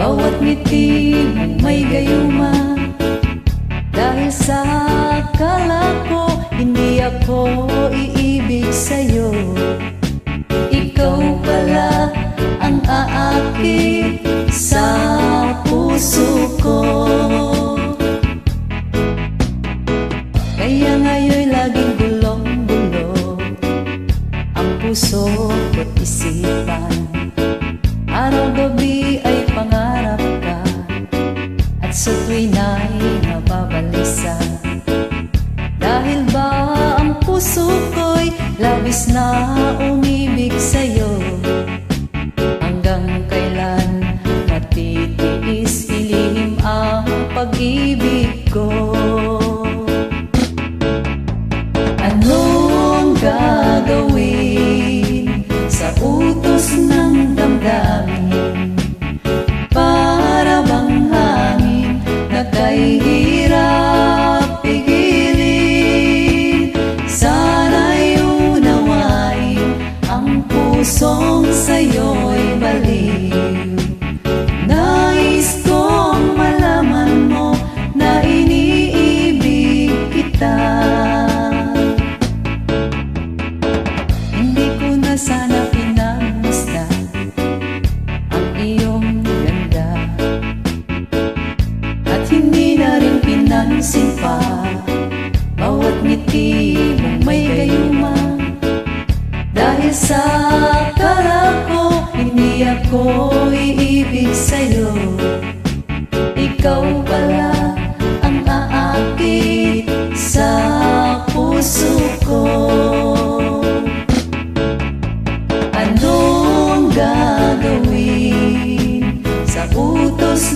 Bawat ngiti mong may gayuma, dahil sa akala ko hindi ako iibig sa'yo. Ikaw pala ang aakit sa puso ko. Kaya ngayon'y laging gulong-gulo ang puso ko't isipan. Araw-gabi ay pangarap ka, at sa tuwin ay nababalisa. Dahil ba ang puso ko'y labis na umibig sa'yo? Hanggang kailan matitiis ilihim ang pag-ibig ko? Anong gagawin sa utos ng damdamin? Para bang hangin na kay hirap pigilin? Sana'y unawain ang pusong sa'yo'y baliw. Nais kong malaman mo na iniibig kita. Hindi ko na sana pinagmasdan ang iyong ganda, at hindi na rin pinansin pa bawat ngiti mong may gayuma. Dahil sa akala ko hindi ako iibig sa'yo. Ikaw pala ang aakit sa puso ko. Anong gagawin sa utos